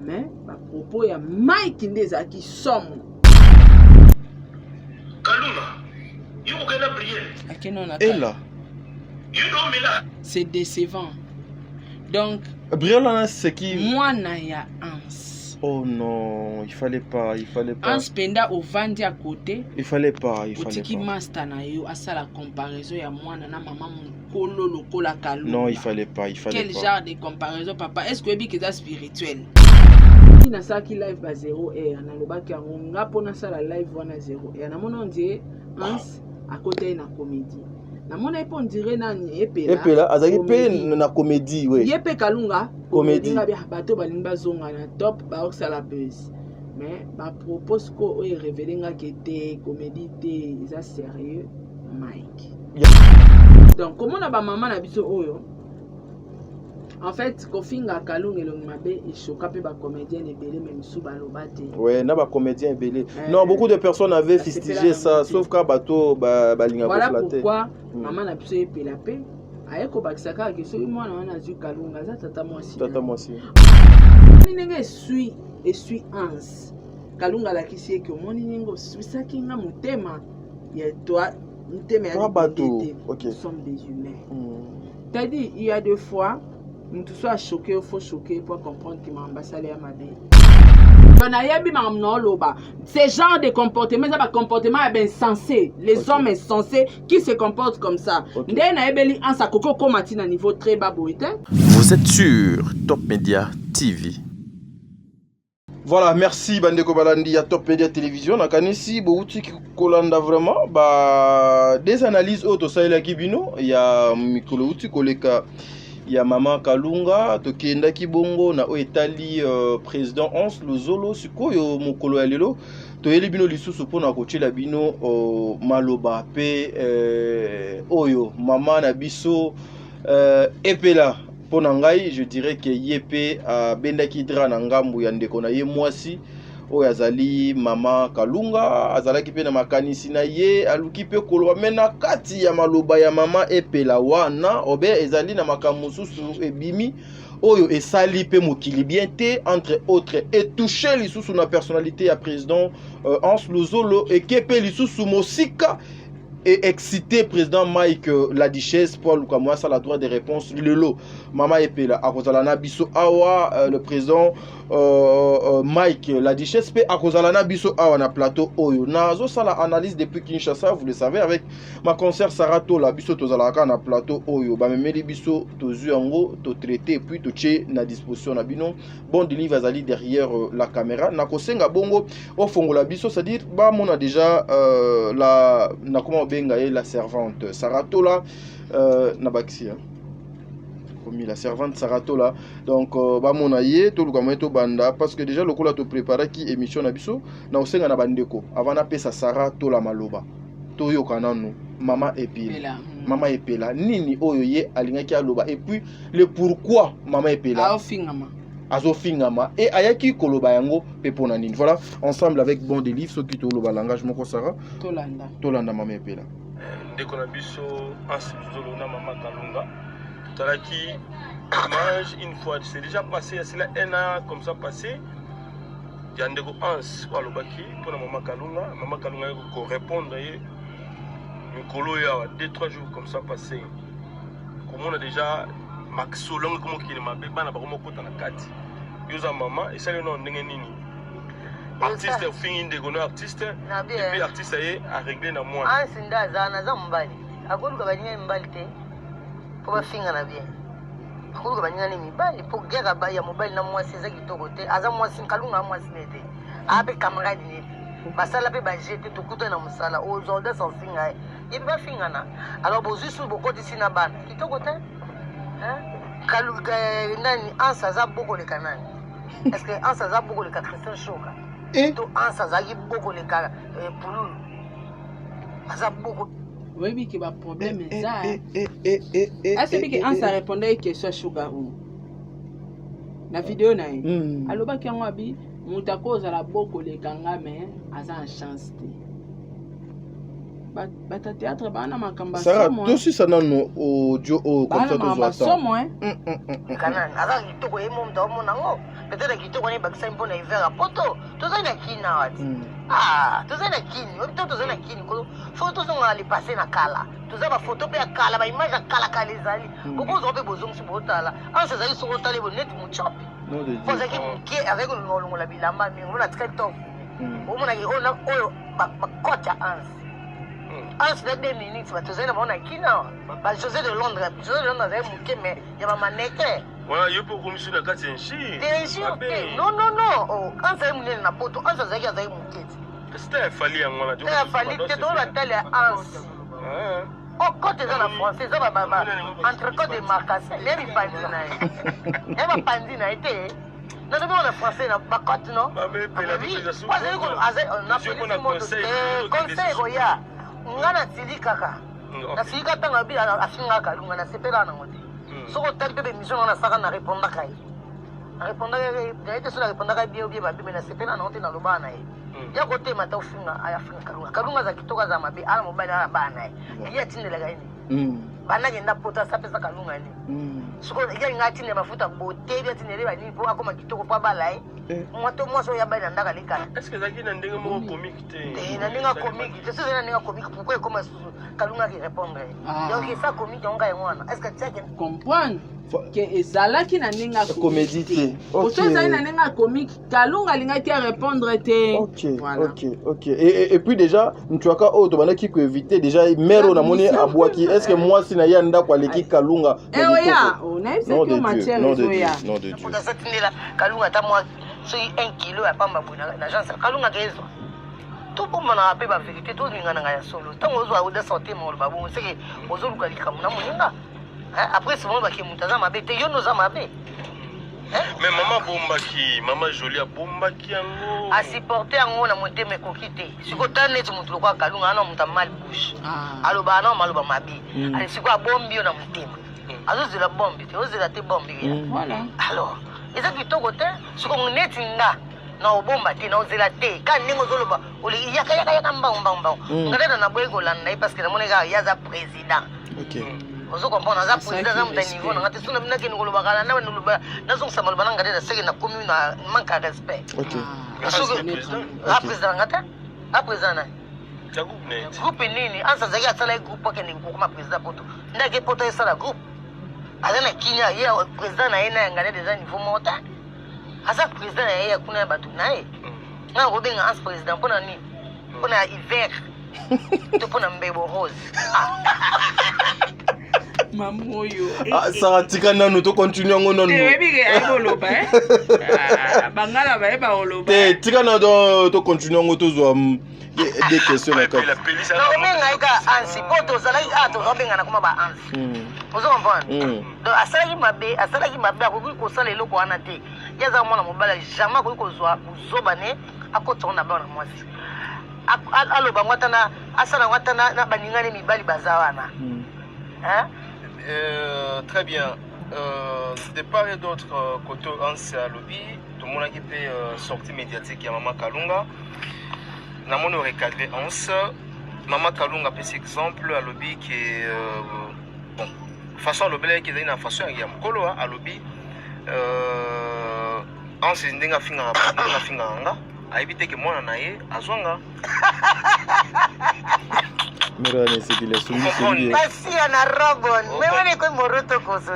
mais ba propos ya Mike ndeza qui somme Kalunga, you gonna prier. Et là, You know me là. c'est décevant. Donc Briolana, c'est qui? moi na ya Ans. Oh non, il fallait pas. Ans penda au vandi à côté. Il fallait pas. Otiki master na yo asa la comparaison ya moi na maman mukolo lokola Kalunga. Non, il fallait pas. Quel genre de comparaison papa? Est-ce que ebi que ça spirituel? Na saki live ba 0R na lobaki yango ngapo na sala live wana 0R na mona ondie Ans à côté na comédie na mona ipo ondire nani epela azaki pe na comédie we yepe Kalunga comédie nga bia bato balingi bazonga na top ba oksala buzz mais ba propose ko o révéler nga que te comédie te ça sérieux Mike donc comment na ba maman na biso oyo. En fait, Kofinga Kalunga et Longmabe, ils choquent pas comédien et belé même sous balobate. Ouais, n'a pas comédien et belé. Non, beaucoup de personnes avaient fustigé ça, sauf qu'à bateau, balinga. Voilà pourquoi maman n'a pu la paix. Ayeko baksaka que celui moi on a vu Kalunga ça tata moi aussi. Tata moi aussi. Ninga suis Ans. Kalunga la kisi que mon ningo suis ça qui nga mutema. Ya toi mutema ya bateau. OK. Nous sommes des humains. T'as dit il y a deux fois nous tous choqués, il faut choquer pour comprendre que ma ambassade est à ma vie. Ce genre de comportement, c'est un comportement insensé. Les hommes insensés qui se comportent comme ça. Vous êtes sur Top Media TV. Voilà, merci Bandeko Balandi à Top Media Télévision. Nakanisi Bouti Kolanda vraiment des analyses auto ça Kibino, il y a Mikolo Uti Koleka. Il y a Maman Kalunga, Tokenda Kibongo, na Oetali président Ons Luzolo, Sukoyo Mokolo Alelo, Toyeli Bino Lisusu pour na coacher la Bino Maloba Pe Oyo, Maman Nabiso Epela. Pour Nangai, je dirais que Yepe Benda Kidra Nangambu Yandeko na ye mwasi. Oyo azali Mama Kalunga azalaki pe na makanisi na ye aluki pe kolwa mena kati ya maloba ya Mama Epela wana obe ezali na makamususu ebimi oyo esali pe mokili bien te entre autres et toucher lisusu na personnalité ya président Ans Luzolo et kepe lisusu mosika et excité président Mike la Duchesse pour Lukamwa ça la droit de réponse lelo Mama Epela akozalana biso awa le président Mike la Duchesse pe akozalana biso awa na plateau oyo nazo sala analyse depuis Kinshasa vous le savez avec ma concert Sarato la biso tozalaka na plateau oyo ba memeli biso tozu yango to traiter puis to tche na disposition na bino bon délivre azali derrière la caméra na kosenga bongo au fongola biso c'est-à-dire ba mona déjà la na comment la servante Saratola Nabaxia comme la servante Saratola donc ba monaye to lukameto banda parce que déjà le kola to préparer qui émission na biso na osenga na bandeko avant na pesa Saratola maloba to yokana no Mama Epela Mama Epela nini oyo ye alingaki aloba et puis le pourquoi Mama Epela azofingama et ayaki koloba yango pepona nini voilà ensemble avec bon des livres ceux qui to loba langage moko Sara Tolanda Mama Epela ndeko na biso Ans Luzolo na Mama Kalunga talaki mange une fois c'est déjà passé c'est là un an comme ça passé ya ndeko Ans kwa lobaki pour Mama Kalunga ko répondre ye mikolo ya 2-3 jours comme ça passé comme on a déjà Maxo longue comme qui ne m'a pas na ba ko kota na kati yoza mama et ça le nom ndenge nini artiste fini de gono artiste et puis artiste a réglé na moi Ansinda za mbali akoluka banyine mbali te po ba finga na bien akoluka banyine mbali po gera ba ya mobile na mwasi za kitoko te aza mwasi Kalunga mwasi nete abe camarade nete basala pe ba jeter to kuta na musala aux ordres sans finga et ba finga na alors bozu su bokoti sina bana kitoko te Kalunga nani Ansa za boko le kanani est-ce que Ansa za boko le Christian Choka to Ansa za boko le ka Pululu aza boko oui qui va problème ça est-ce que Ansa répondait que soit Choka ou la vidéo na aloba ki yango abi mutako za la boko le kanga mais aza en chance te bata théâtre bana makamba Sarah, somo. toi aussi ça non audio comme ça Bana makamba somo hein. Kana aza kitoko emo mta omo nango. Peut-être kitoko ni bakisa mpo na hiver poto. Toza na kina wati. Toza na kini. Oto toza na kini ko photo zonga ali passer na kala. Toza ba photo pe ya kala ba image ya kala kala ezali. Koko zo pe bozongi botala. Anse zali soko tali bonet mu chop. Non de Faut que avec le ngolongo la bilamba mi ngona très top. Omona ki ona oyo ba kota ans. Ans de 2 minutes ba toza na mona kina. Ba José de Londres, José de Londres avec muke mais ya ba maneke. Voilà, yo po komisu na kati nchi. Non. Oh, quand ça est na poto, ans ça zaki azaki muke. C'était fali ya ngona. Ça fali te to la tele ans. Oh, côté dans la français, ça va entre côté marcassé, les pandina. Et ma pandina était. Non, non, la français na ba côté non. Conseil roya. Ngana tilika. Na silika tanga bi afinga kalunga na sepela na ngoti. Soko tali bebe mission na saka na répondre kai. Na répondre ga ite sura répondre kai bio ba bi na sepela na ngoti na lobana ye. Ya kote mata ufinga ayafinga kalunga. Kalunga za kitoka za mabe ala mobali ala bana ye. Ya tindela gaini. Bana ngenda pota sa pesa kalunga ni. Soko ya ngati ne mafuta bote ya tinele ba ni po akoma kitoko pa bala ye. Moto moso ya bana ndaka likala. Est-ce que zaki na ndenge mo comique te? Na ndinga comique. Je sais na ndinga comique pourquoi comment kalunga qui répondre. Donc ça comique on ga ngwana. Est-ce que tu as comprendre que ezalaki na ndinga comédie te. OK. Ozo na ndinga comique kalunga lingaki à répondre te. OK. Et puis déjà ntuaka o to banaki ko éviter déjà mero na moni abwaki. Est-ce que moi si na yanda kwa leki kalunga? Oya, on a fait que matière non de Dieu. Pour ça tinela kalunga ta moi sur 1 kilo ya pamba buna l'agence kalunga kezo. Tout pour mana ape ba vérité tout ninga nga ya solo. Tango ozo a de santé mo ba bon c'est que ozo lukali kamuna muninga. Après c'est bon ba ki mutaza mabe te yo noza mabe. Mais maman bombaki, maman Jolie a bombaki yango. A supporter yango na monte me kokite. Siko tane tu mutu kwa kalunga ana muta mal bouche. Aloba na maloba mabi. Ali siko a bombi na mutema. Azo zela bombi te, ozo la te bombi ya. Voilà. Alors, eza kitoko te, siko neti nga na obomba te na ozela te. Ka ningo zoloba, oli yaka mbamba. Ngada na boye kolanda parce que na moneka yaza président. OK. Ozo comprendre za président na mta niveau na te suna bina ke ngoloba kala na nuluba na zo kusama bana ngada seke na commune na manque de respect. OK. Président ngata? Président na. Groupe nini? Ansa zaki asala groupe ke ni kokoma président poto. Ndake poto esala groupe. Azana kinya ye président na ina ngane des niveau montant. Asa président na ye kuna batu nae. Na robenga as président pona ni. Pona hiver. To pona mbebo rose. Mamoyo. Sarah tika nanu to continue ngono. Te bige ay boloba bangala ba eba oloba. Te tika na to continue ngoto zo des questions là. Na robenga ika ansi poto zala ato robenga na kuma ba ansi. Ozo comprendre. Donc asalaki mabe akoki kosala eloko wana te. Yaza mwana mobala jamais akoki kozwa kuzoba ne akotona bana mwasi. Aloba ngwatana asala ngwatana na baningane mibali bazawana. Hein? Très bien. De part et d'autre, côté Ans à lobby, tout le monde qui peut sortie médiatique, il y a Maman Kalunga. Nous avons recadré Ans. Maman Kalunga, par exemple, à lobby qui est. Bon, façon lobby qui est une façon, il y a Mkolo à lobby. Ans, c'est une finga à éviter que moi, naïe, à Zonga. Mira ne sikile sumi. Basi ana robon. Meone ko moroto koso.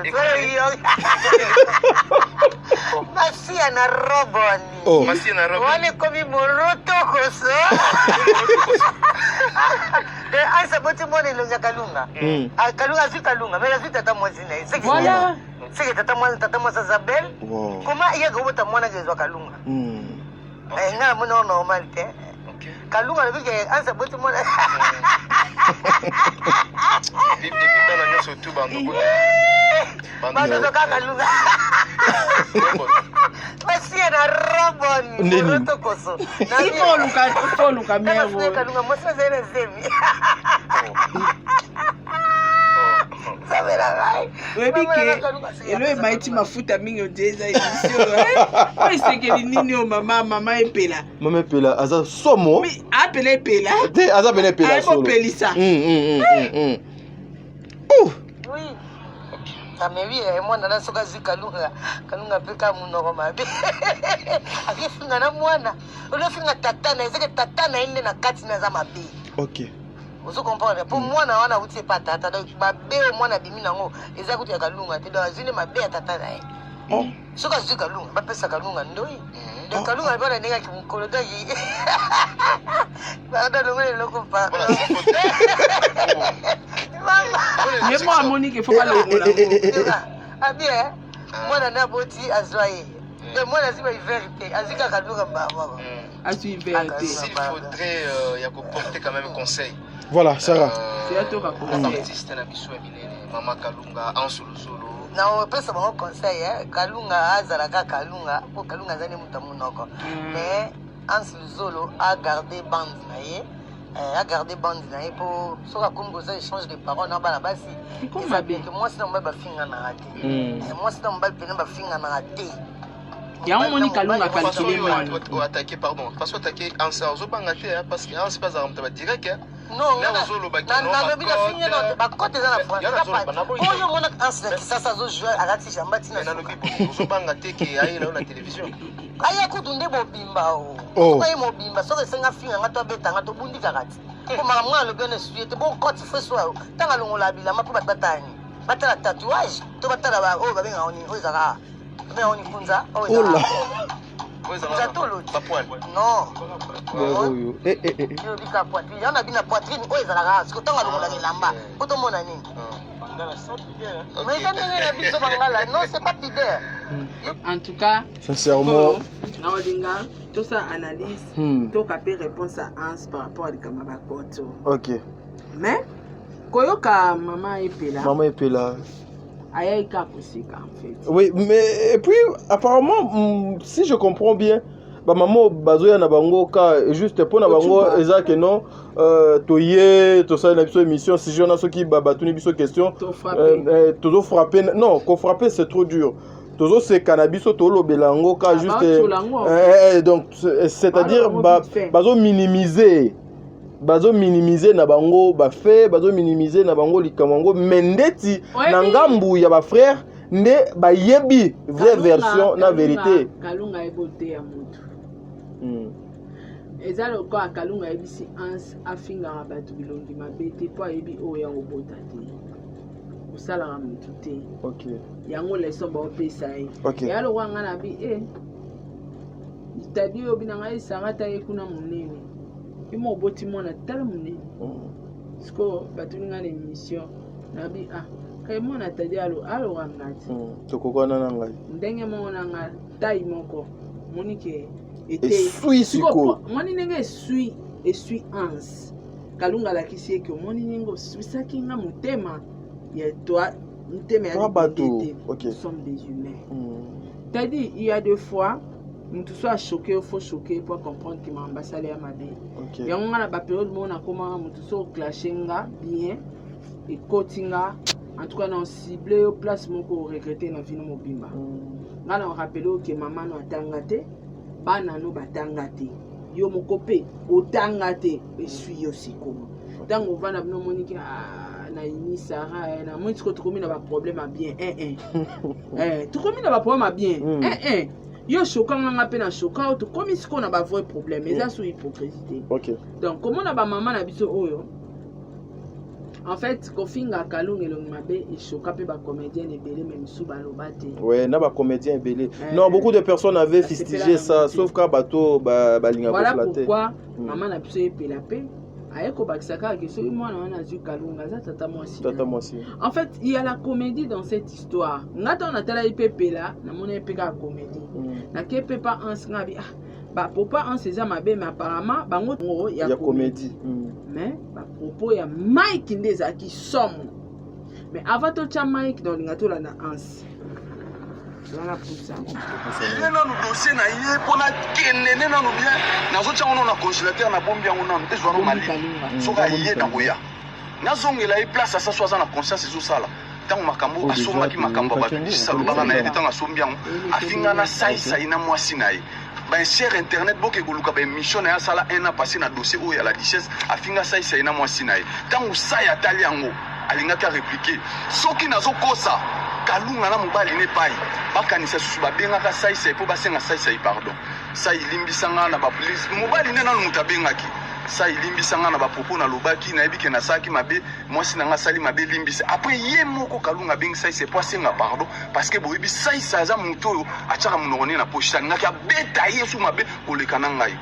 Basi ana robon. Oh. Basi ana robon. Wane ko mi moroto koso. De asa boti mone longa kalunga. Kalunga si kalunga, mais si tata mwazina. Voilà. C'est que tata mwasa Zabel. Comment il y a go bota mwana ke zo kalunga. Nga mo no normal te. Kalunga le bige ansa boti mona. Et puis dans la surtout bando. Bando to kalunga. Basi na robon. Moroto koso. Ifo luka mero. Kalunga mosa zene zemi. Elo maiti mafuta mingi odeza émission. Moi c'est que nini o mama epela. Mama epela aza somo. Oui, apela epela. Te aza bene epela solo. Ai pelisa. Oui. Mais oui, moi nana soka zikalunga peka munoko mabe. Akifunga na mwana. Olofinga tatana, ezeke tatana inde na kati na za mabe. OK. Vous comprenez? Pour moi, on a outil pas tata. Donc, ma belle, moi, na bimi nango. Exactement, ya kalunga. Tu dois zine ma belle tata na. Oh. Ce que je dis kalunga, pas pesa kalunga ndoi. Donc kalunga ba na nenga ki mukoloda yi. Ba da longo le loko pa. Mais moi Monique, il faut pas le Ah bien. Moi na boti azwaye. Mais moi na ziba vérité. Azika kalunga ba ba. Asu vérité. S'il faudrait y a porter quand même conseil. Voilà, Sarah. C'est à toi qu'a conseillé. Artiste na biso ya bilele, Mama Kalunga en solo. Na pesa ba conseil Kalunga azalaka Kalunga, pour Kalunga zane muta munoko. Mais Hans Luzolo a gardé bande na ye. A gardé bande na ye pour soka Congo ça échange de paroles na bana basi. Comment va bien? Moi c'est ba finga na raté. Moi c'est ba pena ba finga na raté. Il y a un moni Kalunga calculé moi. Attaquer pardon, parce que attaquer en ça zo bangaté parce que en c'est pas ça direct. Non, En tout cas, sincèrement, tout ça analyse, tout capé réponse à Hans par rapport à Kamabakoto. OK. Mais koyoka maman epela. Maman epela. Ayaika kusika en fait. Oui, mais et puis apparemment si je comprends bien, ba maman bazoya na bango ka juste pour na bango ezake non toye to ça na biso émission si je na soki batuni biso question toujours frapper non qu'on frapper c'est trop dur. Toujours c'est cannabis to lobelango ka juste donc c'est-à-dire bazo minimiser na bango ba fait bazo minimiser na bango likamango mendeti na ngambu ya ba frère nde ba yebi vraie version na vérité Kalunga ebote ya mutu ezalo ko Kalunga ebisi Hans afinga batu bilongi mabete po yebi oya obota te usala mutu te. OK yango leso ba opesa ye ya lo wanga na bi tadi obinanga isangata yekuna munene imo boti mona tala munene sko batuninga na émission na bi kay mona tadi alo ngati tokokona na ngai ndenge mona nga tai moko Monique était siko moni nenge esui Hans Kalunga la kisi ke moni nengo susaki nga mutema ya toi mutema ya bateau. OK, nous sommes des humains. T'as dit il y a deux fois nous soit choqué, il faut choquer pour comprendre que ma ambassade est ma vie. OK. Et on a la période où on a comment nous soit clashinga bien et cotinga en tout cas on ciblé au place mon ko regretter na vie no mobimba. Ngana on rappelle que maman no atangate bana no batangate. Yo mokope otangate et suis yo siko. Donc on va na no Monique na ini Sarah na moi tu komi na ba problème à bien tu komi na ba problème à bien yo choquant nga pe na choquant to komi siko na ba vrai problème mais ça sous hypocrisie. OK. Donc comment na ba maman na biso oyo en fait kofinga Kalunga elongi mabe et choquant pe ba comédien ebele même sous ba lobate. Ouais, na ba comédien ebele. Non, beaucoup de personnes avaient fustigé ça sauf ka bato ba linga ko flatter. Voilà pourquoi maman na biso epela pe ayeko bakisaka que celui moi na zu Kalunga za tata moi aussi. En fait, il y a la comédie dans cette histoire. Ngata on a tala ipepela na mona epeka comédie. Na kepe pas en ngabi ba papa en ces mabe mais apparemment bango il y a comédie. Mais ba propos ya Mike ndeza qui somme. Mais avant to cha Mike dans lingato la na ans. Voilà pour ça. Nena no dossier na yé pona kenne nena no bien nazo tcha on na consulateur na bombi yango na ezwa no mali. Soka yé na boya. Nazongela e place à s'asseoir na conscience et tout ça là. ntango makambo asomaki makambo babebisisa lobaka na ye te ntango asombi yango afinga na saisai na mwasi na ye cher internet boke koluka émission na ya sala 1 an passé na dossier oyo ya la duchesse afinga saisai na mwasi na ye ntango sai atali yango alingaki areplike soki nazokosa kalunga na mobali ne pai bakanisa susu babengaka saisai mpo basenga saisai pardon sai limbisanga na bapolisi mobali nde nanu moto abengaki sai limbisanga na bapropos nalobaki nayebi ke nasalaki mabe mwasi nanga asali mabe limbisa après ye moko kalunga abengi saisai mpo asenga pardon parce que boyebi saisai aza moto oyo atiaka monoko ne na poche alingaki abeta ye su mabe koleka na ngai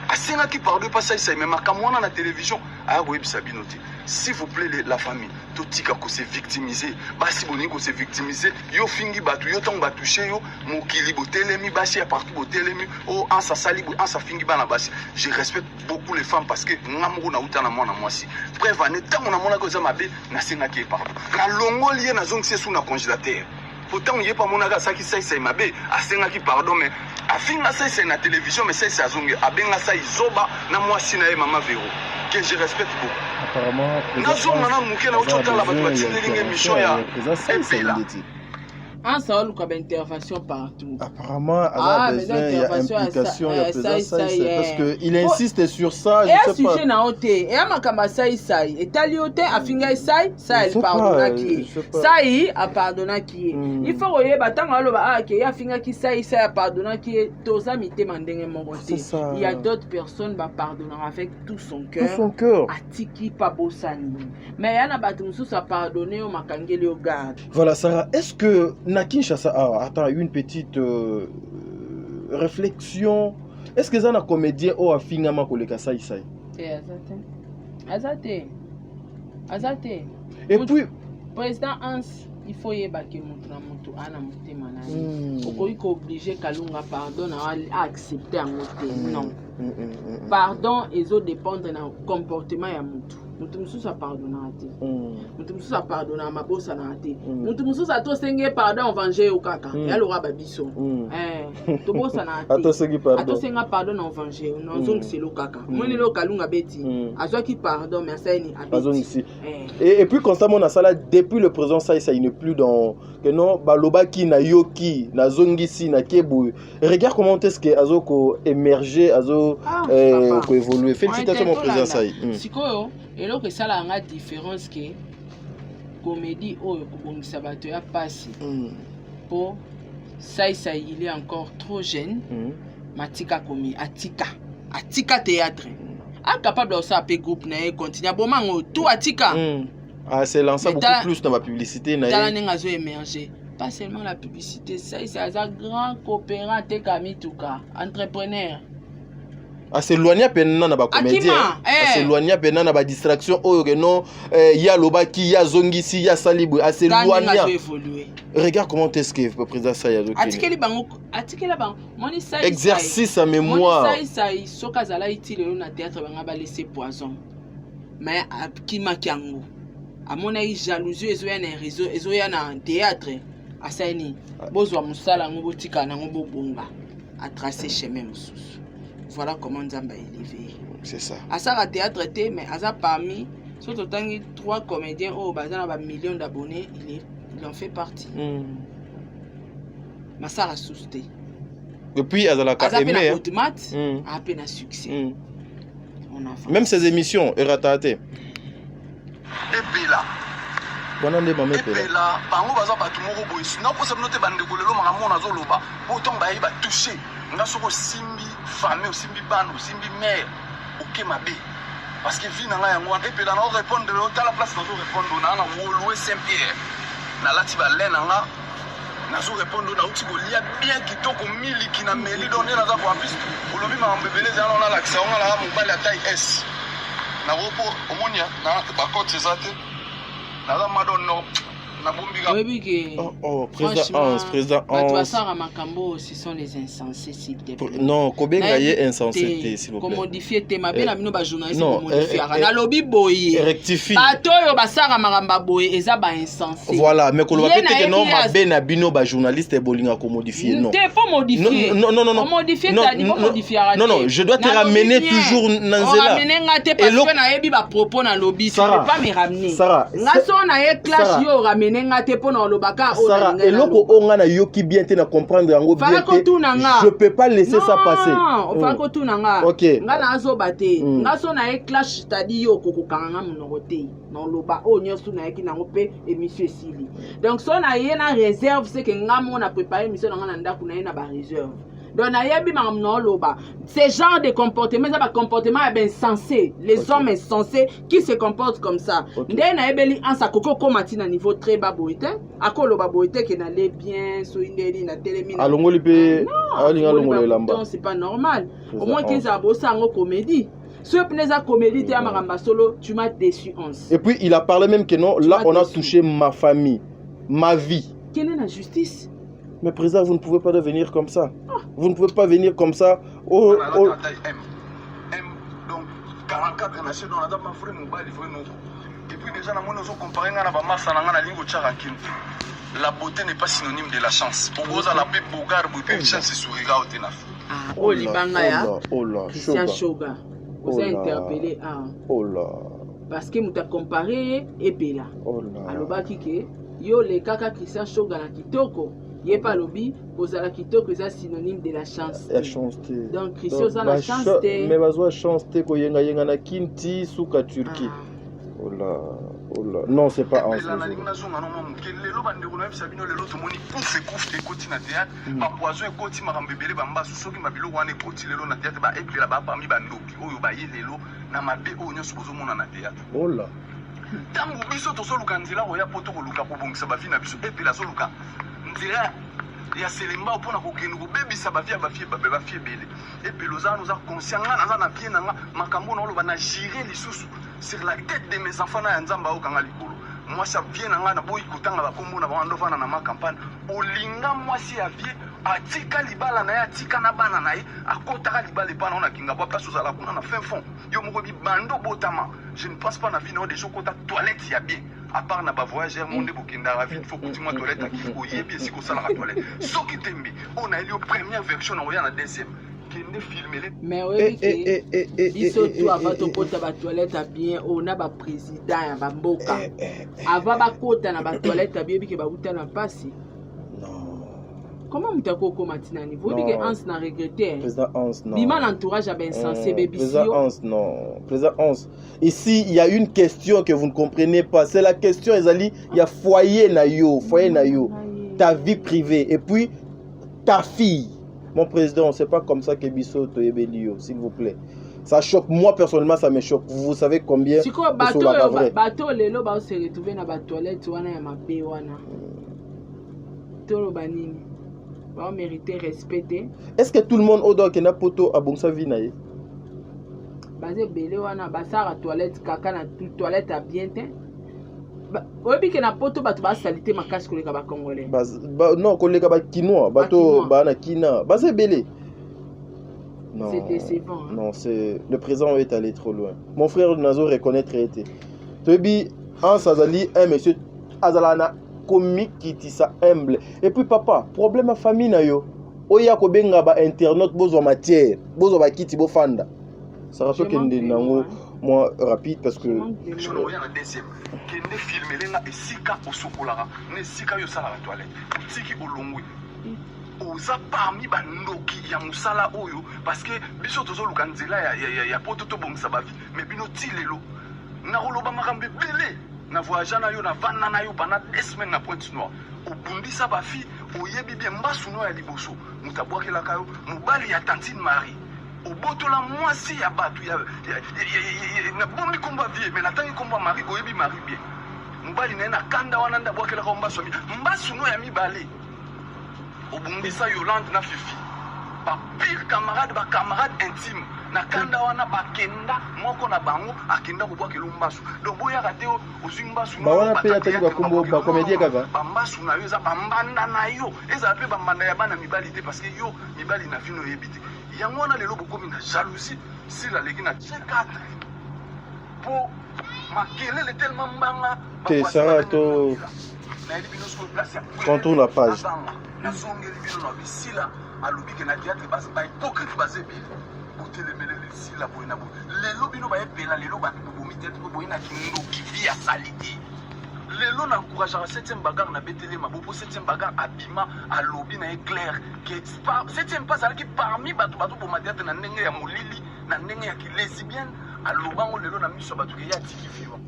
asengaki pardon mpo saisai me makambo wana na télévision aya koyebisa bino te s'il vous plaît la famille totika kose victimiser basi bolingi kose victimiser yo fingi bato yo ntango batouche yo mokili botelemi basi ya partout botelemi o ansa sali ansa fingi bana basi je respecte beaucoup les femmes parce que nga moko nauta na mwana mwasi preuve ane ntango namonaki eza mabe nasengaki ye pardon nalongoli ye nazongisi ye su na congélateur pourtant ye pa monaka asaki saisai mabe asengaki pardon mais afinga saisai na télévision mais saisai azongi abenga sai zoba na mwasi na ye mama Véro que je respecte beaucoup apparemment nazonga na moke na otala bato batindelinga émission ya epela ça a une intervention partout. Apparemment, il y a implication, il y a présence, parce qu'il insiste sur ça. Je sais pas. Sujet na ote, et amakamba sai, et taliote afinga sai, pardonna qui, sai a pardonna qui. Il faut que batanga aloba que afinga qui sai a pardonna qui est toza mité mandenge mongote. Il y a d'autres personnes qui pardonnent avec tout son cœur. Tout son cœur. Atiki pas bosani. Mais il y a battu sous à pardonner au makangeli au garde. Voilà Sarah, est-ce que na Kinshasa, attends, une petite réflexion. Est-ce que ça na comédien ou a fini à ma collègue ça ici? Azate. Et puis président Hans, il faut y baquer moto ana moté manani. Oko iko obligé kalunga pardon à accepter en moté. Non. Pardon ezo dépendre na comportement ya moto. Mutu mususu pardonna te. Mutu mususu pardonna mabosa na te. Mutu mususu atosenge pardon venger au kaka. Ya lora babiso. To bosa na te. Atosengi pardon. Atosenga pardon na venger. Non zongi selo kaka. Mwene lo kalunga beti. Azwaki pardon mais ça ni abeti. Et puis constamment na sala depuis le présent ça il n'est plus dans que non balobaki na yoki na zongisi na kebu. Regarde comment est-ce que azoko émerger azo ko évoluer. Félicitations mon président ça. Sikoyo et là que ça la nga différence que comédie oyo kobongisa bato ya pasi pour ça il est encore trop jeune matika komi atika théâtre incapable de ça pe groupe na continuer bomango tout atika c'est lancé beaucoup plus dans la publicité na dans la zo émerger pas seulement la publicité ça c'est un grand coopérant te kamituka entrepreneur s'éloigner pendant na ba comédien s'éloigner pendant na ba distraction oyo que non ya lobaki ya zongisi ya salibu s'éloigner regarde comment est-ce que le président ça ya atikeli bango moni ça exercice à mémoire ça soka zala itile na théâtre banga ba laisser poison mais akima kyango amona i jalousie ezoya na réseau ezoya na théâtre asani bozwa musala ngo botika na ngo bobonga a tracer chemin mususu. Voilà comment Nzamba est élevé. C'est ça. À ça, le théâtre, mais à ça, parmi, surtout 3 comédiens, au bazar, a millions d'abonnés, il en fait partie. Mais ça a sousté. Et puis, à la aimé, à peine à succès. Même ses émissions, elle a raté. Et puis là. Epela bango baza bato moko boye na posa binote bandeko lelo makambo na zoloba pourtant bayi ba toucher nga soko simbi famille simbi bano simbi mère oké mabe parce que vie na nga yango epela na répondre à la place na zo répondre na Wolowe Saint-Pierre na lati ba lena nga na zo répondre na uti kolia bien kitoko miliki na meli donner na za ko apis olobi makambo beleza na la laksa nga la mobile ya taille S na ropo omonia na ba côte zate. Président Makambo, ce sont les insensés, s'il te plaît. Non, combien gagné insensé, s'il vous plaît. Modifier tes mabé, la mino ba journaliste pour modifier. Na lobby boye. Rectifie. Batoyo basara maramba boye, eza ba insensé. Voilà, mais qu'on va que non mabé na bino ba journaliste et bolinga ko modifier non. T'es pas modifier. Non. Modifier t'as dit pas modifier. Non, je dois te ramener toujours Nanzela. Ramener ngate parce que na yebi ba propos na lobby, tu peux pas me ramener. Sarah. Ngaso na ye clash yo ramener nenga te pona olobaka Sarah, et loko onga na yoki bien te na comprendre yango bien te. Je peux pas laisser ça passer. Non, fako tu nanga. OK. Nga na zo bate. Nga so na e clash tadi yo kokokanga munoko te. Na loba o nyosu na eki nango pe émission sili. Donc so na ye na réserve c'est que nga mo na préparer émission nga na ndako na ye na ba réserve. Donc na yebi mam no loba. Ce genre de comportement, ça va comportement est bien sensé. Les hommes insensés qui se comportent comme ça. Ndé na ebeli ansa koko komati na niveau très bas boité. Akolo ba boité que na le bien so indeli na télémina. Alongoli pe alinga longolo lamba. Non, c'est pas normal. Au moins qu'ils a bossé en comédie. Ce pneza comédie te amaramba solo, tu m'as déçu once. Et puis il a parlé même que non, là on a touché ma famille, ma vie. Quelle est la justice? Mais président, vous ne pouvez pas devenir comme ça. Vous ne pouvez pas venir comme ça. Donc 44 nations dans la dame frère mobile il faut nous. Et puis déjà na mona zo comparer na ba massa na ngana lingo tchaka kinti. La beauté n'est pas synonyme de la chance. Pour vous la paix bogar bu pe chance sourira au tenaf. Oh libanga ya. Oh là, Christian Shoga. Vous avez interpellé oh là. Parce que muta comparé et bela. Oh là. Alobaki ke yo le kaka Christian Shoga na kitoko. Yé pas lobby, ozala kitoko c'est synonyme de la chance. La chance. Donc Christian ça la chance. Mais bazoa chance te ko yenga yenga na kinti suka Turquie. Oh là. Oh là. Non, c'est pas en ce moment. Oh là. Tango biso tozoluka nzela oya poto koluka kobongisa bavi na biso epela zoluka nzela ya selemba mpona kokende kobebisa bavi ya bafie ebele epela oza noza conscient nga naza na vie nanga makambo na oloba na gire lisusu sur la tête de mes enfants na ya nzambe aokanga likolo mwasi avie na nga na boyi kotanga bakombo na bando vana na makampagne olinga mwasi ya vie atika libala na ye atika na bana na ye akotaka libala epa na ona kinga bwa place ozala kuna na fin fond yo moko bibando botama. Je ne pense pas na vie na déjà kota toilette ya bien à part na ba voyageur monde bokenda la vie il faut continuer toilette à qui oyebi si ko sala la toilette soki tembi on a eu la première version on a la deuxième kende filmer mais oui biso to avant to kota ba toilette à bien on a ba président ya ba mboka avant ba kota na ba toilette à bien bi ke ba uta na pasi. Comment vous avez commencé à niveau? Vous avez Hans n'a regretté. Président Hans, non. Bima l'entourage a bien sensé, bébé. Président Hans, non. Président Hans. Ici, il y a une question que vous ne comprenez pas. C'est la question, Ezali, il y a foyer na yo. Foyer na yo. Ta vie privée. Et puis, ta fille. Mon président, c'est pas comme ça que Bisso Toyebelio, s'il vous plaît. Ça choque. Moi, personnellement, ça me choque. Vous savez combien. Si quoi, bateau, lelo, ba se retrouver dans la toilette, wana ya mabe wana. Tolo banini. On mériter respecter. Est-ce que tout le monde odo qui n'a poto a bon sa vie naïe? Basé belé wana basara toilette kaka na toilette à bien teint. Obi ke na poto batu ba salité makasi koleka ba congolais. Non koleka ba kinois, bato ba na kina. Basé belé. Non. C'est décevant. Non, c'est le présent est allé trop loin. Mon frère Nazo reconnaître été. Tobi en Sazali un monsieur Azalana comique qui tissa humble. Et puis papa, problème à famille na yo. Oya ko benga ba internet bozo matière, bozo ba kiti bo fanda. Ça rappelle que nango moi rapide parce que je ne regarde deuxième. Kende filmer lenga esika osokolara, ne sika yo sala la toilette. Tiki olongwe. Oza parmi bandoki ya musala oyo parce que biso tozo lukanzela ya poto to bongisa ba vie. Mais bino tilelo. Na roloba makambe belé. Na voyage na yo na vana na yo pendant 2 semaines na Pointe Noire obundisa ba fi oyebi bien mbasu no ya liboso mutabwake la kayo mubali ya tantine Marie obotola mwasi ya batu ya na bombi komba vie mais natangi komba Marie oyebi Marie bien mubali na kanda wana ndabwake la mbasu no ya mibale obundisa Yolande na Fifi ba pire camarade ba camarade intime na kanda wana bakenda moko na bango akenda kubwa kelumbasu donc boya rateo osumbasu ba wana pe ataki ba kombo ba comédie kaka bambasu na yo eza bambanda na yo eza pe bambanda ya bana mibali te parce que yo mibali na vino yebite yango wana lelo bokomi na jalousie si la legi na C4 po makelele tellement mbanga te sara to contourne la page na zongeli bino na bisila alobi ke na théâtre basi ba hypocrite basi bi botelemele sila boina bo lelo bino ba epela lelo ba bomi tete ko boina kindo kivi ya salite lelo na encourageant 7e bagarre na betele mabopo 7e bagarre abima à lobby na éclair qui 7e pas qui parmi bato boma théâtre na ndenge ya molili na ndenge ya lesbienne à lobango lelo na miso bato ya tiki vivant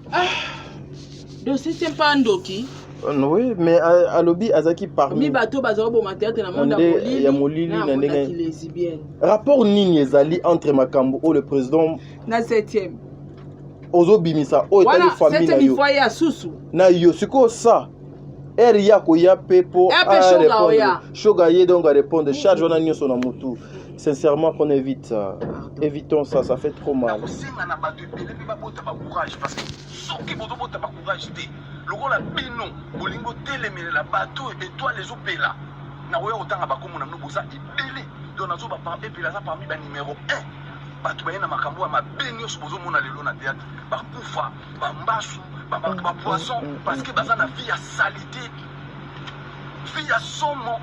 donc 7e pas ndoki oui mais à lobby azaki parmi mi bato bazao boma théâtre na monde ya molili na ndenge ya lesbienne rapport nini ezali entre makambo o le président na 7e ozobimisa o etali famille na yo fois ya susu na yo siko ça eri ya koya pe po shoga ye donc à répondre charge wana nyonso na mutu sincèrement qu'on évite ça évitons ça fait trop mal na bato ebele mpe babota bacourage parce que soki bozobota bacourage te lokola bino bolingo telemelela bato étoile ezopela na oya kotanga bakomo na bino boza ebele donc nazoba epela aza parmi banuméro 1 bato baye na makambo ya mabe nyonso bozomona lelo na théâtre bakufa bambasu bapoisson parce que baza na vie ya salité vie ya somo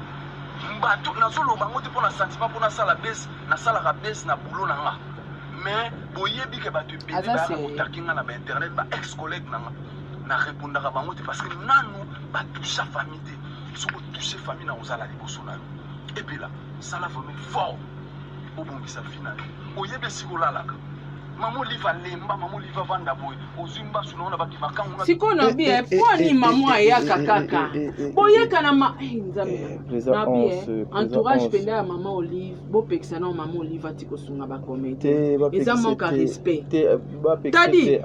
bato nazoloba ngo te mpo na sentiment mpo nasala bese nasalaka bese na bulo na nga mais boyebi ke bato ebele bayaka kotaki nga na bainternet baex collègue na nga na répondaka bango te parce que nanu batouche famille te soki otouche famille na ozala liboso na yo ebela sala vraiment fort obongisa vie na yo oyebi esika olalaka mama oliva lemba mama oliva vanda boye ozwi mbasu naona baki makango siko na bie poni mama ayaka kaka boyeka na nzambe na bie entourage penda ya mama olive bopekisa na mama olive ati kosunga bakomete eza manque respect tadi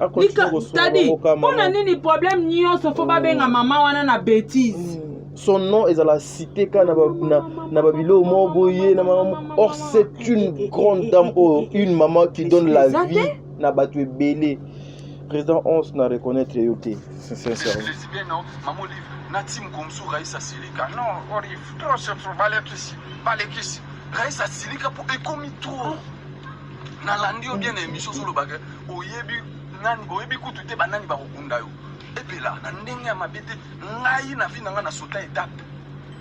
mpona nini problème nyonso fo babenga mama wana na bêtise son nom est à la cité na babilo moboye na maman or c'est une grande dame une maman qui donne la vie na batu ebele président 11 na reconnaître yoté sincèrement je dis bien non maman livre na tim comme sou Raïssa Silika non Olive trop c'est trop balekisi Raïssa Silika pour ekomi trop na landi bien émission sur le bagage oyebi nani oyebi kutute banani ba kokunda yo epela na ndenge ya mabete ngai na vie nanga na sota étape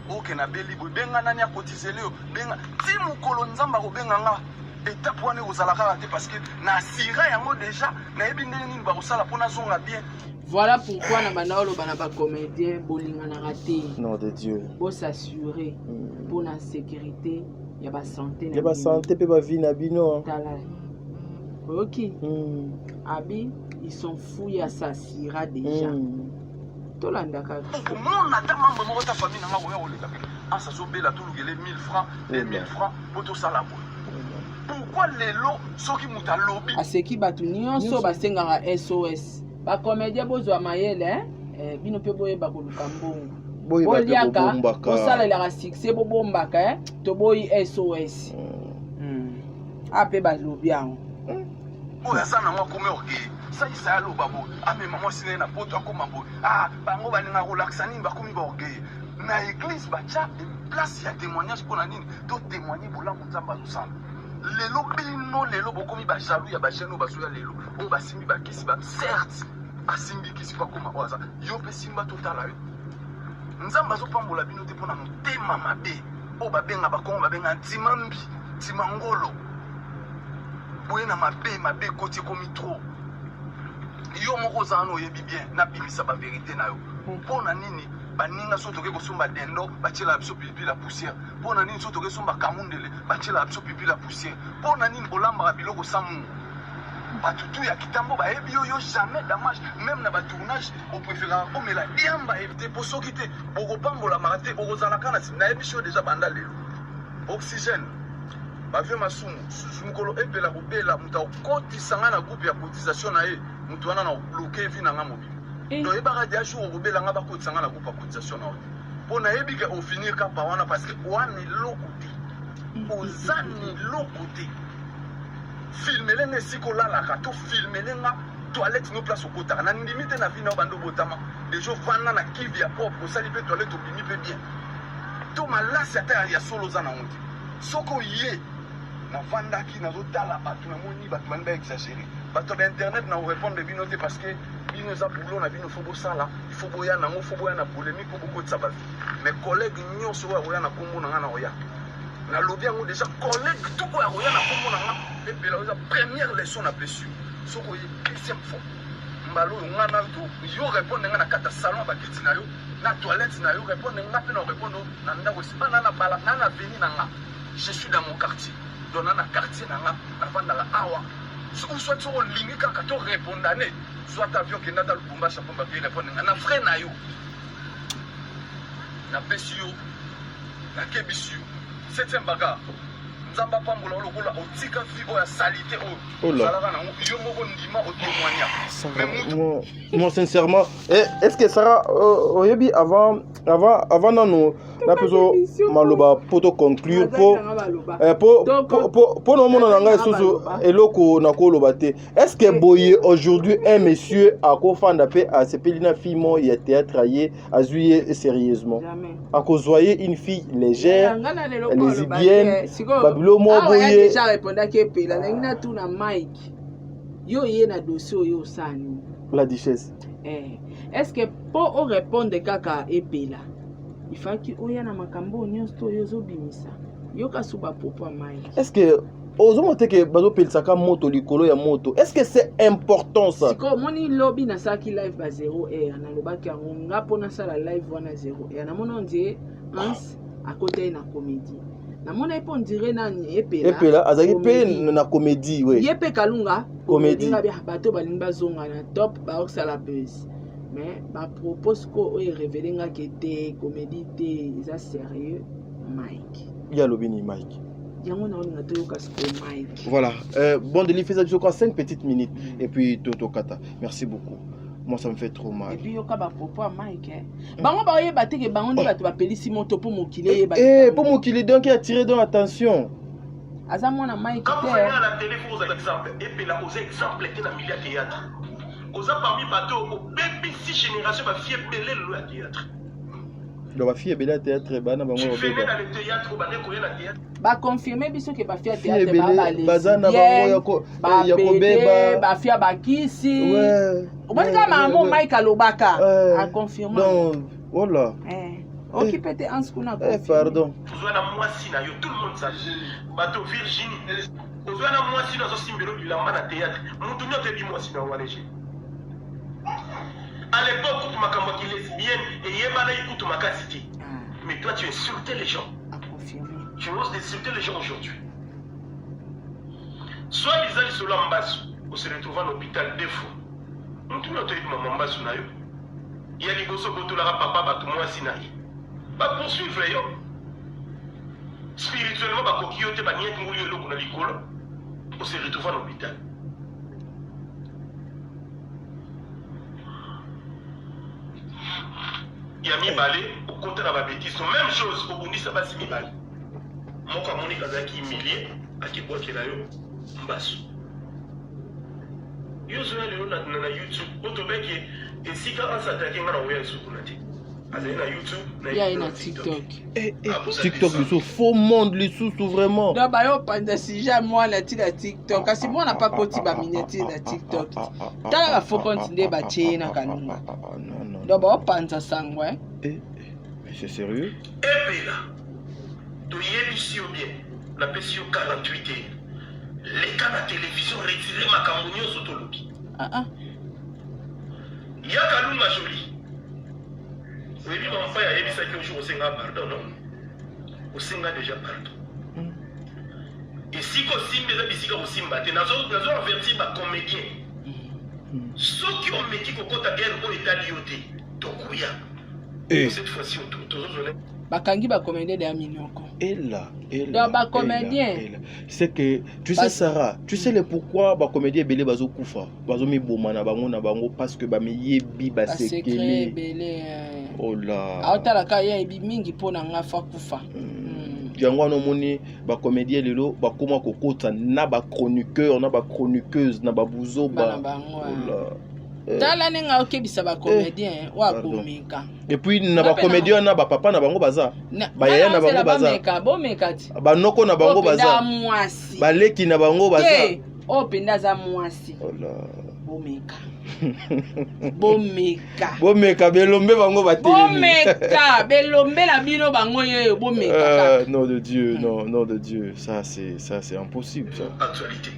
oke na beli benga nani akotizele yo benga ti mukolo nzamba ko benga nga étape wana kozala kaka te parce que na sira yango déjà na yebi ndenge nini ba kosala pona zonga bien. Voilà pourquoi na bana olo bana ba comédien bolinga na raté nom de Dieu pour s'assurer pour la sécurité ya ba santé ya ba santé pe ba vie na bino tala ok abi ils sont fouillés à ça sira déjà tolanda ka mon ata mambo moko ta famille nanga oya oleka ah ça zobela tout lugele 1000 francs 2000 francs pour tout ça là pourquoi lelo soki muta lobby aseki batu nyonso basengaka SOS ba comédien bozwa mayele bino pe boye ba koluka mbongo boliaka bosalelaka succès bobombaka to boyi SOS ape balobi yango oyo aza nango akome orgueil saisa ya loba boye amema mwasi naye na poto akoma boye bango baninga kolakisa nini bakomi baorgueil na église batya place ya témoignage mpona nini to témoigne bolamu nzambe azosala lelo bino lelo bokomi bajalou ya bajeune oyo bazoya lelo oyo basimbi bakisi certes basimbi kisi bakoma oyo aza yo mpe simba totala yo nzambe azopambola bino te mpona motema mabe oyo babenga bakongo babenga ntimambi ntimangolo boye na mabe koti ekomi trop yo moko ozala na oyebi bien nabimisa baverité na yo mpona nini baninga so toke kosomba dendo batiela biso pipi la poussière mpona nini so toke somba kamundele batiela biso pipi la poussière mpona nini olambaka biloko samu batutu ya kitambo bayebi yo jamais damage même na batournage opréférera omela diamba evite po soki te bokopambolama te okozalaka na nayebi so déjà banda lelo oxygène bavie masumu mokolo epela kobela moto akotisanga na groupe ya cotisation na ye moto wana na bloke vi nanga mobili toyebaka dia jour okobelanga bakotisanga na groupe ya cotisation na yo mpo nayebi ke ofinir kapa wana parce que wana eloko te oza eloko te filmelenga esika olalaka to filmelenga toilette no place okotaka na ndimi te na vi na yo bando obotama deja ovanda na kivi ya propre osali mpe toilette obimi mpe bien to malasi ata ya solo oza nango te soki oye navandaki nazotala bato namoni bato bani baexagere bato ya internet na orépondre bino te parce que bino eza boulot na bino fo bosala ifo boya nango fo boya na polémique po bokotisa bato mais collègue nyonso oyo akoya na kombo na nga na oya nalobi yango déjà collègue toko oyo akoya na kombo na nga epela oza première leçon na blessure soki oye deuxième fois mbalo nga na tout yo répondre nga na kata salon ba kiti na yo na toilette na yo répondre nga pe na répondre na ndako sipana na bala na veni na nga je suis dans mon quartier donc na quartier na nga na vanda la awa soit tu lingi kaka to répondre ne soit avion qui n'a dans le combat chapeau ba répondre nga na frère na yo na pesio na kebisio 7e bagarre nzamba pambola lokola otika fi oya salite o salaka nango yo moko ndima o témoigner moi sincèrement est-ce que Sarah oyebi avant nano na peso maloba poto conclure pour no mona nanga susu eloko na ko loba te est-ce que boye aujourd'hui un monsieur akofanda pe a sepelina fille ya théâtre aye azuye sérieusement akozoyer une fille légère lesbienne babilo mo boye déjà répondaki pela nangi na tuna Mike yo ye na dossier yo sani la duchesse est-ce que pour répondre kaka epela il faut que oya na makambo nyonso yo zobimisa yo kasuba popo Mike est-ce que ozomote ke bazo pelisaka moto likolo ya moto est-ce que c'est important ça siko moni lobby na saki live ba 0 na lobaki yango ngapo na sala live wana 0 na mona ndie Hans à côté na comédie na mona ipo ndire nani epela azaki pe na comédie oui yepe kalunga comédie nga bia bato balingi bazonga na top ba oksala buzz mais ba propose ko o révéler nga kete comédie te ça sérieux Mike ya lobini Mike yango na on ngato kasko Mike voilà bon de l'effet je crois 5 petites minutes et puis toto kata merci beaucoup moi ça me fait trop mal et puis yoka ba propos Mike bango ba yeba te ke bango ndi bato ba pelisi moto po mokile ba po mokile donc il a tiré dans l'attention aza mwana Mike te quand on a la télé faut aux exemples et puis là aux exemples qui na milieu théâtre aux parmi bateau au baby 6 générations ba fille belé le théâtre donc ba fille belé théâtre bana bango ba fait dans le théâtre ba ne koya na théâtre ba confirmer biso ke ba fille théâtre ba balé bazana bango ya kobeba ba fille ba kisi ouais obani kama mo Mike alobaka a confirmer donc voilà occupé en ce qu'on a pardon besoin na moi si na yo tout le monde sache bateau Virginie besoin na moi si na zo simbelo bilamba na théâtre mutu nyote bi moi si na waleje à l'époque tu makambo qui lesbienne et yebana ikutu makasiti mais toi tu insultais les gens tu oses insulter les gens aujourd'hui soit disant les solo mbasu on se retrouve à l'hôpital deux fois mutu nyote bi maman mbasu na yo ya liboso botola papa batu moi si na yo ba poursuivre yo spirituellement ba kokiote ba niet ngulu eloko na likolo on se retrouve à l'hôpital ya mibale okota na ba bêtises même chose obundisa basi mibale moko amoni kazaki humilié akibwakela yo mbasu yo zoya lelo na YouTube otobeki esika ansataki nga na oya esukuna te azali na YouTube na TikTok TikTok biso faux monde lisusu vraiment donc bayo panda sija mwana ti na TikTok kasi mwana pa koti ba mineti na TikTok tala ba faux compte nde ba chena kanunga donc bayo panda sangwe mais c'est sérieux epela toyebisi yo bien napesi yo 48 heures leka na télévision retire makambo nyonso tolobi ya kalunga joli oyebi mampa yayebisaki ojour osenga pardon non osenga déjà pardon esika osimba eza bisika kosimba te nazo avertir bacomédien soki omeki kokota guerre oyo etali yo te tokuya cette fois-ci tozozole bakangi bacomédien de ya minoko donc bacomédien c'est que tu sais Sarah tu sais le pourquoi bacomédien ebele bazokufa bazomiboma na bango parce que bameyebi basekele oh là aotalaka ye ebi mingi mpo na nga fa kufa yango wana omoni bacomédien lelo bakoma kokota na bachroniqueur na bachroniqueuse na babuzoba tala nenga okebisa bacomédien wakomeka et puis na bacomédien na bapapa na bango baza bayaya na bango baza bomeka ti banoko na bango baza baleki na bango baza o penda za mwasi bomeka bomeka belombe bango batelemi bomeka belombe la bino bango yeyo bomeka nom de Dieu nom de Dieu ça c'est impossible ça actualité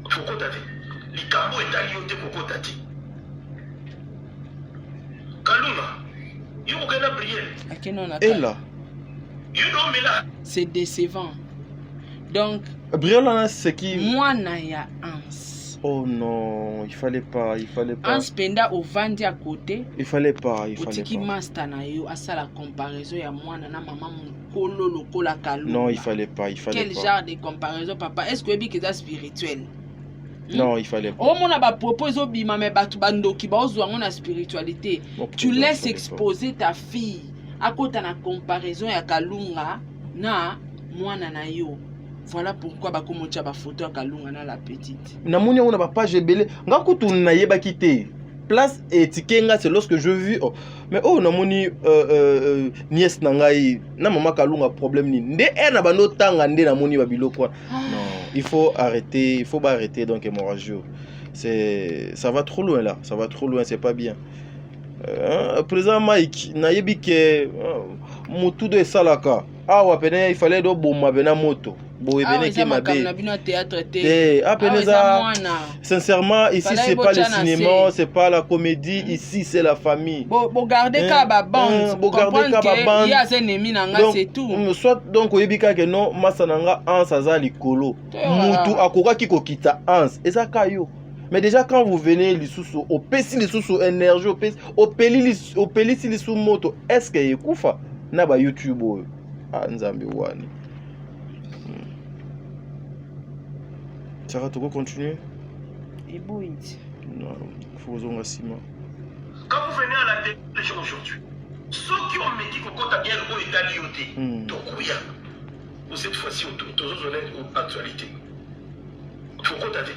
kokota te likambo etali yo te kokota te Kalunga, you can prier. Et là, You know me là. C'est décevant. Donc, Briolana, c'est qui? moi, Naya Hans. Oh non, il fallait pas. Hans Penda au Vandi à côté. Il fallait pas. Otiki master na yo asa la comparaison ya mwana na maman mukolo lokola Kalunga. Non, il fallait pas. Quel genre de comparaison, papa? Est-ce que c'est ça spirituel? Non, il fallait pas. Oh, mon a propose au bima me batu bando ki ba ozo na spiritualité. Tu laisses exposer ta fille à côté na comparaison ya Kalunga na mwana na yo. Voilà pourquoi ba komocha ba photo ya Kalunga na la petite. Na moni on a ba page belé. Nga kutu na yeba kité. Place et tikenga c'est lorsque je vis oh. Mais oh na moni nièce na ngai na mama Kalunga problème ni. Nde na bano tanga nde na moni ba biloko. Non, il faut arrêter donc hémorragie. Ça va trop loin là, c'est pas bien. Président Mike na yebi ke mutu de salaka. Ah wa pene il fallait do bomba bena moto. Sincèrement, ici c'est pas le cinéma, c'est pas la comédie, ici c'est la famille. Regardez Kaba Band, c'est tout. Soit donc oyebika ke non masananga ans aza likolo. Mutu akoka kiko kita ans. Eza kayo. Mais déjà quand vous venez lisusu, opesi lisusu énergie, opeli lisusu moto, est-ce que yekufa na ba YouTube oyo? Ah nzambe wani. Sarah, tu peux continuer? Et bouillit. Non, faut oser un ciment. Quand vous venez à la télé aujourd'hui, ceux qui ont mis qu'on compte à bien le Italie, donc oui, pour cette fois-ci, tous les honnêtes ou actualité. Faut qu'on t'a dit.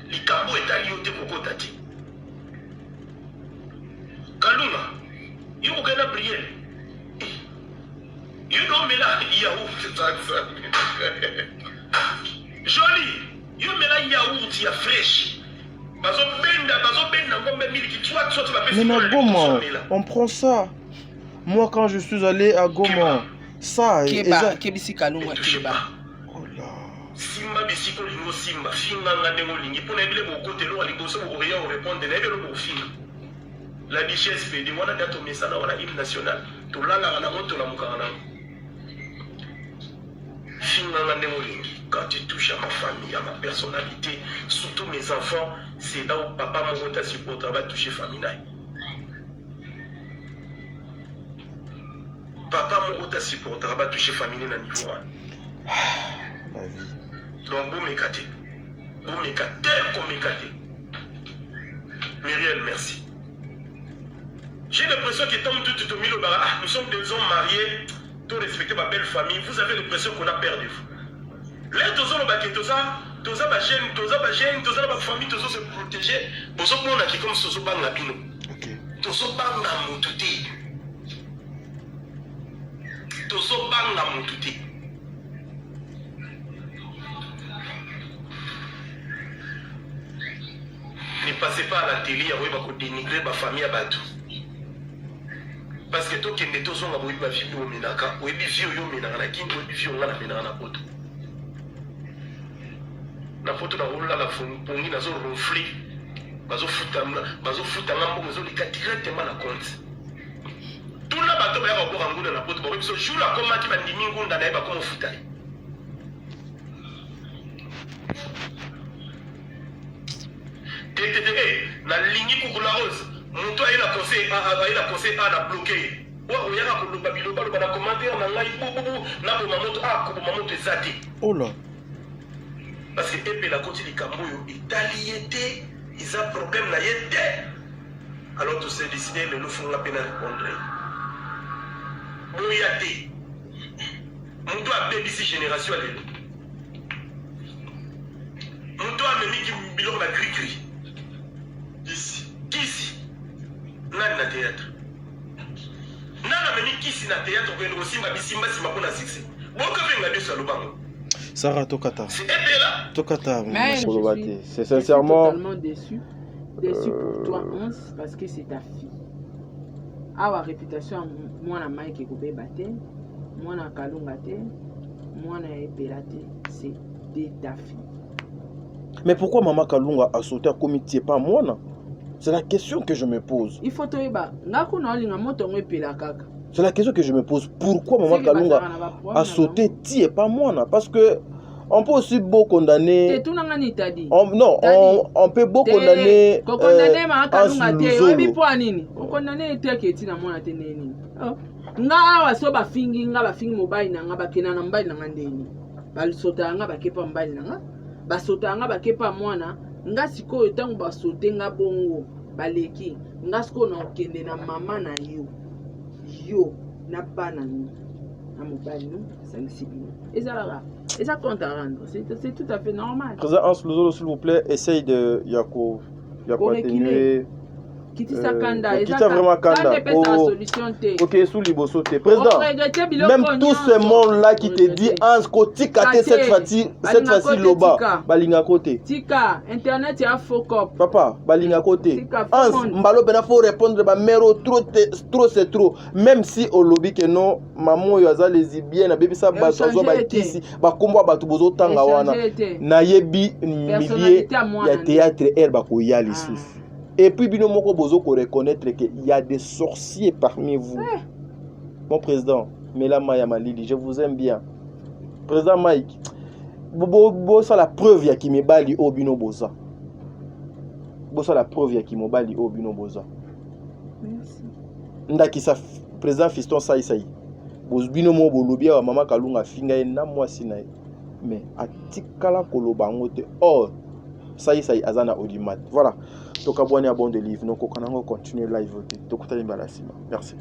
Les Cambo Italie, faut qu'on t'a dit. Kalunga, il faut qu'on a prié. You know me là, il y a où c'est ça? Joli. Yo mela yaourt ya fresh. Bazo benda ngombe miliki tu mais à Goma, on prend ça. Moi quand je suis allé à Goma, ça Keba kebisi Kalunga Keba. Oh là. Simba bisiko lino simba finga ngande ngolingi pona bile ko côté lo ali boso ko rien répondre na belo ko finga. La duchesse PD wana dato mesana wana hymne national. To lala na moto la mukana. Finga ngande ngolingi. Quand tu touches à ma famille, à ma personnalité, surtout mes enfants, c'est là où papa mon supporter va toucher famille. Papa mon supporter va toucher famille na niveau 1. Donc vous m'écatez. Vous m'écatez comme m'écatez. Myriel, merci. J'ai l'impression que tant tout mis le barrage, nous sommes des hommes mariés, tous respecter ma belle famille, vous avez l'impression qu'on a perdu. Là, tous les gens tous la famille, tous se protéger. Pour ce qu'on a qui comme ce bang la pino. Tous bang la moutouti. Tous bang la moutouti. Ne passez pas à la télé, à voir dénigrer ma famille à Batou. Parce que tout qui est tous on a vu ma vie au Minaka, ou bien vie au Minaka, la king, ou bien vie au Minaka, poto. Na photo na roula la fongi na zo ronfler bazo futa ngambo zo lika directement na compte tout na bato ba ya ko ngunda na poto ba biso jula koma ki bandimi ngunda na ba ko futa na lingi ku la rose moto ayela conseil na bloquer wa oyaka ko lumba biloba na commentaire na ngai bubu na bo mamoto ko mamoto ezati oh là. Parce que épée la côté du Cameroun, Italie était, ils ont problème là était. Alors tous ces décidés, nous font la peine à répondre. Mouyate, on doit appeler ici génération à l'élu. On doit amener qui bilon la gris. Ici, n'a na théâtre. N'a amené qui si na théâtre, on va aussi ma bisimba si ma bonne succès. Bon que venga de salobango. Sarah Tokata. Tokata. C'est sincèrement. Je suis totalement déçu. Déçu pour toi, Hans, parce que c'est ta fille. Awa réputation, moi na Mike et Kobe Bate, moi na Kalunga te, moi na Epelate, c'est de ta fille. Mais pourquoi Maman Kalunga a sauté à comité pas moi non? C'est la question que je me pose. Il faut toyeba. Ngako na olinga moto ngwe pela kaka. C'est la question que je me pose. Pourquoi Maman Kalunga a sauté ti et pas moi? Parce que on peut aussi beau condamner. C'est tout nangani tadi. Non, on peut beau condamner. Condamner Maman Kalunga te. Obi po anini. On condamner te ke ti na mona te neni. Nga awa so ba fingi mobile na nga ba kena na mobile na ngandeni. Ba sota nga ba kepa mobile na nga. Ba sota nga ba kepa mwana. Nga siko etango ba sote nga bongo baleki. Nga siko na okende na mama na yo na bana ni na mobile no sensible. Et ça compte à rendre. C'est tout à fait normal. Président Hans Luzolo, s'il vous plaît, essaye de Yako atténuer. Qui sa kanda, qui t'a vraiment kanda. Ok, sous liboso te. Président, même tout ce monde-là qui te dit Hans Kotika cette fois-ci Loba, balinga côté. Tika, internet ya focop. Papa, balinga côté. Hans, mbalo bena faut répondre ba mero trop c'est trop. Même si au lobby que non, maman yo aza lesbienne na baby sa ba zo ba kisi, ba kombo ba tubozo tanga wana. Na yebi millier ya théâtre herba ko ya lisusu. Et puis, bino moko bozo ko reconnaître qu'il y a des sorciers parmi vous. Mon président, Mela Maya Malili, je vous aime bien. Président Mike, bosa la preuve ya kimebali obino boza. Bosa la preuve ya kimobali obino boza. Merci. Ndaki sa président Fiston Saïsaï. Bozbino mo bolobia wa Maman Kalunga finga na mwasi na. Mais atikala koloba ngote. Oh, Saïsaï azana audimat. Voilà. Donc abonnez à bon de livre. Donc on continue live. Donc merci.